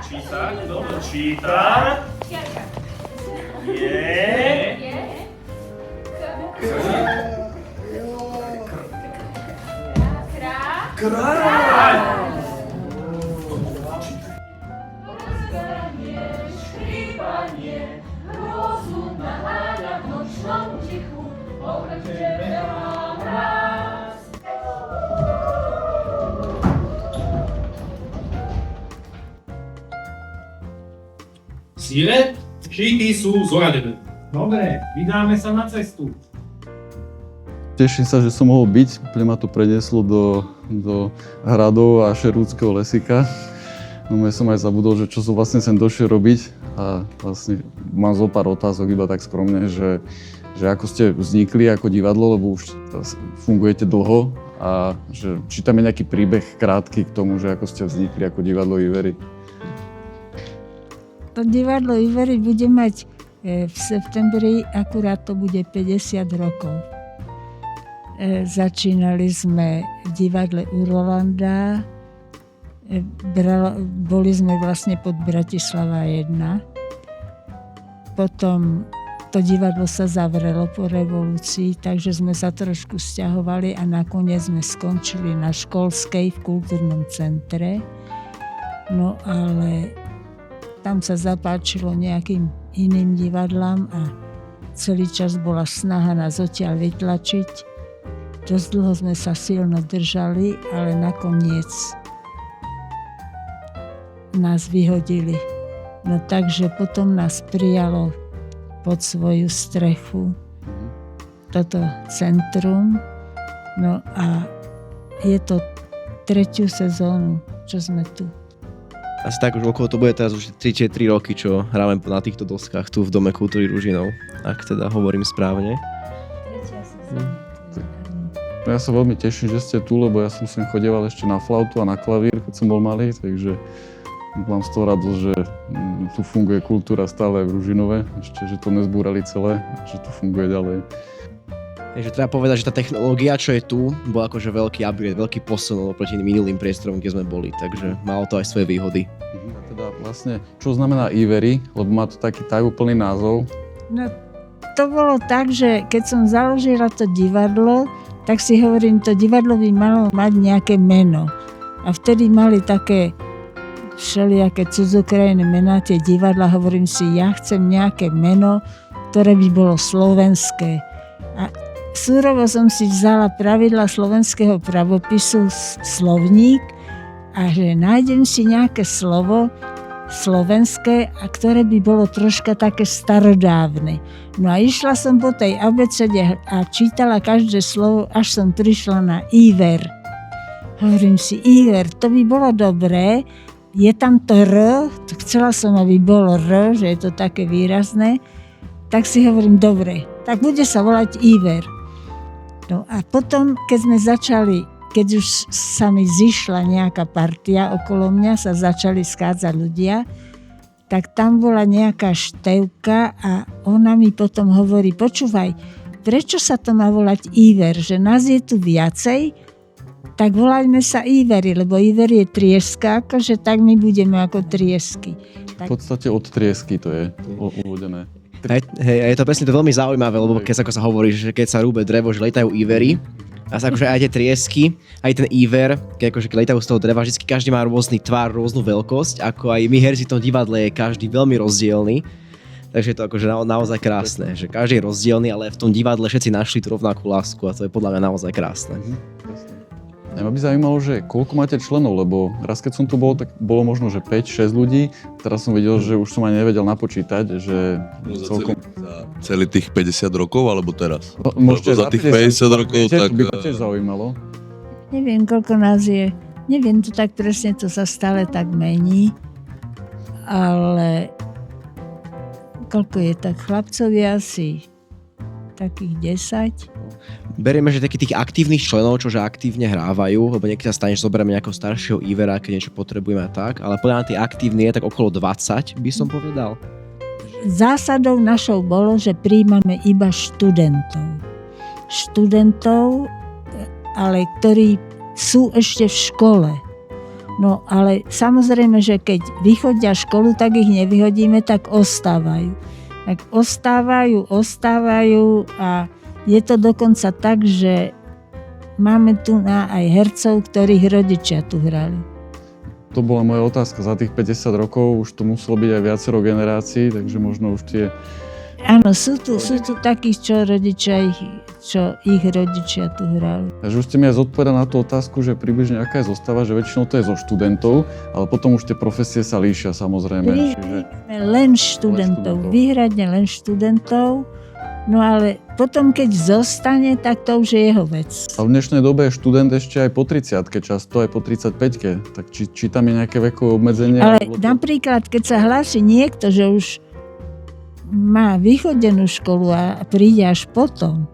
Číta, kto to číta? Kráľ! Škripanie, rozum naháňa v nočnom tichu, okrem tebe mám ráz. Sire, šíky sú zoradené. Dobre, vydáme sa na cestu. Teším sa, že som mohol byť. Úplne ma to prenieslo do hradov a šerúdskeho lesika. No ja som aj zabudol, že čo som vlastne sem došiel robiť. A vlastne mám zo pár otázok iba tak skromne, že ako ste vznikli ako divadlo, lebo už fungujete dlho a že či tam je nejaký príbeh krátky k tomu, že ako ste vznikli ako divadlo Ivery. To divadlo Ivery bude mať v septembri, akurát to bude 50 rokov. Začínali sme v divadle u Rolanda, boli sme vlastne pod Bratislava 1. Potom to divadlo sa zavrelo po revolúcii, takže sme sa trošku sťahovali a nakoniec sme skončili na Školskej v kultúrnom centre. No ale tam sa zapáčilo nejakým iným divadlám a celý čas bola snaha nás odtiaľ vytlačiť. Dosť dlho sme sa silno držali, ale nakoniec nás vyhodili. No takže potom nás prijalo pod svoju strechu toto centrum. No a je to 3. sezónu, čo sme tu. Asi tak už okolo to bude teraz už 3 roky, čo hráme na týchto doskách tu v Dome kultúry Ružinov, ak teda hovorím správne. 3. sezóna. Ja sa veľmi teším, že ste tu, lebo ja som sem chodieval ešte na flautu a na klavír, keď som bol malý, takže mám z toho radosť, že tu funguje kultúra stále v Ružinove, ešte, že to nezbúrali celé, že to funguje ďalej. Takže treba povedať, že tá technológia, čo je tu, bol akože veľký upgrade, veľký posun proti minulým priestorom, kde sme boli, takže malo to aj svoje výhody. A teda vlastne, čo znamená Ivery, lebo má to taký tajúplný názov? No to bolo tak, že keď som založila to divadlo, tak si hovorím, to divadlo by malo mať nejaké meno. A vtedy mali také všelijaké cudzokrajné mená, tie divadla, hovorím si, ja chcem nejaké meno, ktoré by bolo slovenské. A súrovo som si vzala pravidla slovenského pravopisu, slovník, a že nájdem si nejaké slovo slovenské, a ktoré by bolo troška také starodávne. No a išla som po tej abecede a čítala každé slovo, až som prišla na Iver. Hovorím si, Iver, to by bolo dobré, je tam to R, to chcela som, aby bolo R, že je to také výrazné, tak si hovorím, dobre, tak bude sa volať Iver. No a potom, keď sme začali, keď už sa mi zišla nejaká partia okolo mňa, sa začali schádzať ľudia, tak tam bola nejaká števka a ona mi potom hovorí, počúvaj, prečo sa to má volať Iver, že nás je tu viacej, tak volajme sa Ivery, lebo Iver je trieska, akože tak my budeme ako triesky. V podstate od triesky to je uvedené. Hej, je to presne to veľmi zaujímavé, lebo keď sa hovorí, že keď sa rúbe drevo, že letajú Ivery, a sa akože aj tie triesky, aj ten Iver, keď letajú z toho dreva, vždy každý má rôzny tvar, rôznu veľkosť, ako aj my herci v tom divadle je každý veľmi rozdielny. Takže je to akože naozaj krásne, že každý je rozdielny, ale v tom divadle všetci našli tú rovnakú lásku a to je podľa mňa naozaj krásne. Mňa by zaujímalo, že koľko máte členov, lebo raz keď som tu bol, tak bolo možno, že 5-6 ľudí. Teraz som videl, že už som ani nevedel napočítať, že celkom... Za celých tých 50 rokov, alebo teraz? No, môžete za tých 50 rokov, tak... by ma tiež zaujímalo. Neviem, koľko nás je. Neviem to tak presne, to sa stále tak mení. Ale koľko je tak chlapcov je asi takých 10. Berieme, že takých tých aktívnych členov, čože aktívne hrávajú, lebo niekedy sa stane, že zoberieme nejakého staršieho Ivera, keď niečo potrebujeme a tak, ale podľa mňa tí aktívni je tak okolo 20, by som povedal. Zásadou našou bolo, že prijímame iba študentov. Študentov, ale ktorí sú ešte v škole. No ale samozrejme, že keď vychodia školu, tak ich nevyhodíme, tak ostávajú. Tak ostávajú a je to dokonca tak, že máme tu aj hercov, ktorých rodičia tu hrali. To bola moja otázka. Za tých 50 rokov už to muselo byť aj viacero generácií, takže možno už tie... Áno, sú tu takí, čo ich rodičia tu hrali. Takže už ste mi aj zodpovedali na tú otázku, že približne aká je zostava, že väčšinou to je zo študentov, ale potom už tie profesie sa líšia samozrejme. Len študentov, výhradne len študentov, no ale potom keď zostane, tak to už je jeho vec. A v dnešnej dobe je študent ešte aj po 30-ke, často aj po 35-ke, tak či tam je nejaké vekové obmedzenie? Ale napríklad, keď sa hlási niekto, že už má vychodenú školu a príde až potom,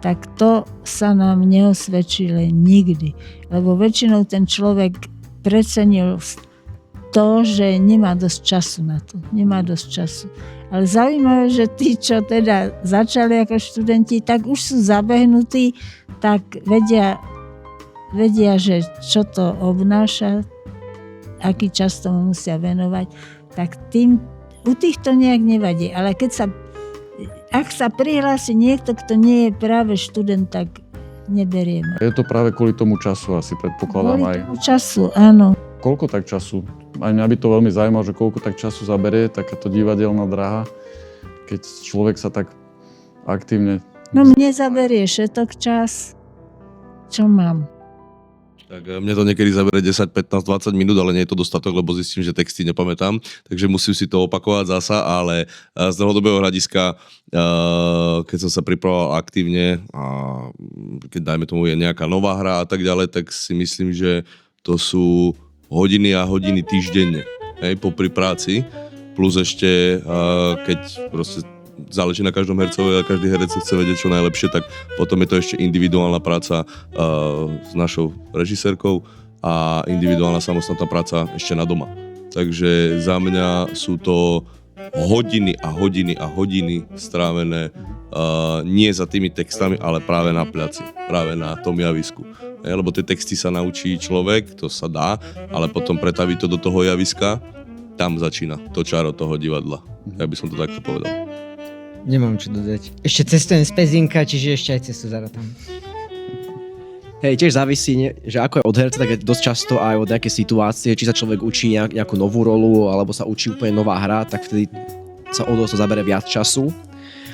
tak to sa nám neosvedčilo nikdy. Lebo väčšinou ten človek precenil to, že nemá dosť času na to. Nemá dosť času. Ale zaujímavé, že tí, čo teda začali ako študenti, tak už sú zabehnutí, tak vedia, že čo to obnáša, aký čas tomu musia venovať. Tak u týchto nejak nevadí, ale ak sa prihlási niekto, kto nie je práve študent, tak neberieme. Je to práve kvôli tomu času, asi predpokladám aj. Kvôli tomu času, áno. Koľko tak času? Aj mňa by to veľmi zaujímalo, že koľko tak času zaberie takáto divadelná dráha, keď človek sa tak aktívne... No mne zaberie všetok čas, čo mám. Tak mne to niekedy zabere 10, 15, 20 minút, ale nie je to dostatok, lebo zistím, že texty nepamätám, takže musím si to opakovať zasa, ale z dlhodobého hľadiska, keď som sa pripravoval aktívne a keď dajme tomu je nejaká nová hra a tak ďalej, tak si myslím, že to sú hodiny a hodiny týždenne, popri práci, plus ešte keď proste záleží na každom hercovi a každý herec chce vedieť čo najlepšie, tak potom je to ešte individuálna práca s našou režisérkou a individuálna samostatná práca ešte na doma. Takže za mňa sú to hodiny a hodiny a hodiny strávené nie za tými textami, ale práve na pľaci, práve na tom javisku. Lebo tie texty sa naučí človek, to sa dá, ale potom pretaví to do toho javiska, tam začína to čaro toho divadla. Ja by som to takto povedal. Nemám čo dodať. Ešte cestujem z Pezinka, čiže ešte aj cestu zarátam. Hej, tiež závisí, že ako je od herca, tak je dosť často aj od nejaké situácie, či sa človek učí nejakú novú rolu, alebo sa učí úplne nová hra, tak vtedy sa od toho zabere viac času.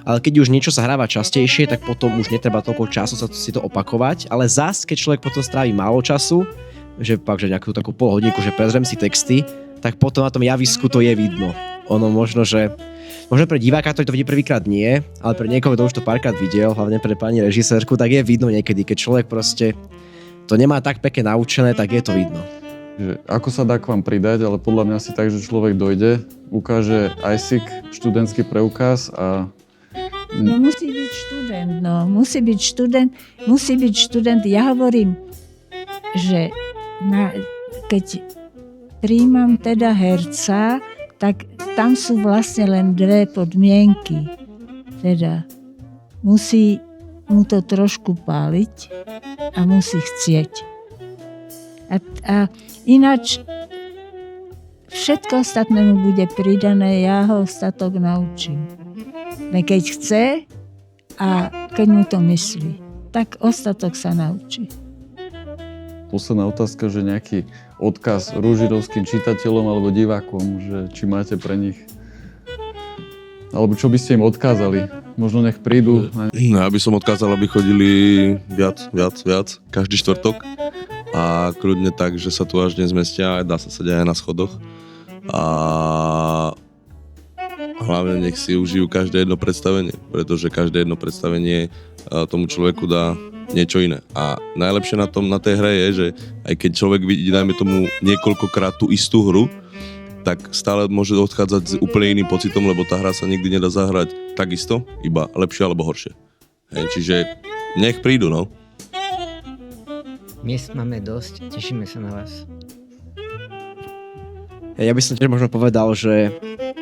Ale keď už niečo sa hráva častejšie, tak potom už netreba toľko času sa si to opakovať, ale zas, keď človek potom strávi málo času, že nejakú takú polhodinku, že prezriem si texty, tak potom na tom javisku to je vidno. Ono možno pre diváka, ktorý to vidí prvýkrát nie, ale pre niekoho, kto už to párkrát videl, hlavne pre pani režisérku, tak je vidno niekedy, keď človek proste to nemá tak pekne naučené, tak je to vidno. Že ako sa dá k vám pridať, ale podľa mňa si tak, že človek dojde, ukáže ISIC, študentský preukaz a... No musí byť študent. Ja hovorím, že keď príjmam teda herca, tak tam sú vlastne len dve podmienky. Teda musí mu to trošku páliť a musí chcieť. A ináč všetko ostatné mu bude pridané, ja ho ostatok naučím. Keď chce a keď mu to myslí, tak ostatok sa naučí. Posledná otázka, že nejaký odkaz ružirovským čitateľom alebo divákom, že či máte pre nich, alebo čo by ste im odkázali? Možno nech prídu. Ja by som odkázal, aby chodili viac, každý štvrtok a kľudne tak, že sa tu až nezmestia, dá sa sedieť aj na schodoch a hlavne nech si užijú každé jedno predstavenie, pretože každé jedno predstavenie tomu človeku dá niečo iné. A najlepšie na tej hre je, že aj keď človek vidí, dajme tomu niekoľkokrát tú istú hru, tak stále môže odchádzať s úplne iným pocitom, lebo tá hra sa nikdy nedá zahrať takisto, iba lepšie alebo horšie. Čiže nech prídu, no. Miest máme dosť, tešíme sa na vás. Ja by som tiež možno povedal, že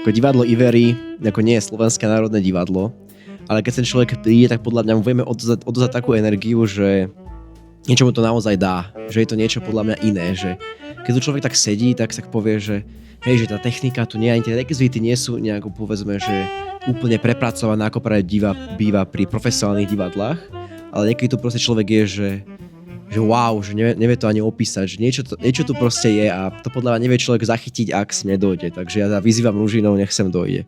ako divadlo Ivery ako nie je Slovenské národné divadlo, ale keď ten človek príde, tak podľa mňa mu vieme odozať takú energiu, že niečo mu to naozaj dá, že je to niečo podľa mňa iné, že keď tu človek tak sedí, tak sa povie, že hej, že tá technika tu nie, ani tie rekvizity nie sú nejako, povedzme, že úplne prepracované, ako práve býva pri profesionálnych divadlách, ale niekedy tu proste človek je, že wow, že nevie to ani opísať, že niečo tu proste je a to podľa mňa nevie človek zachytiť, ak si nedojde. Takže ja vyzývam Ružinov, nech sem dojde.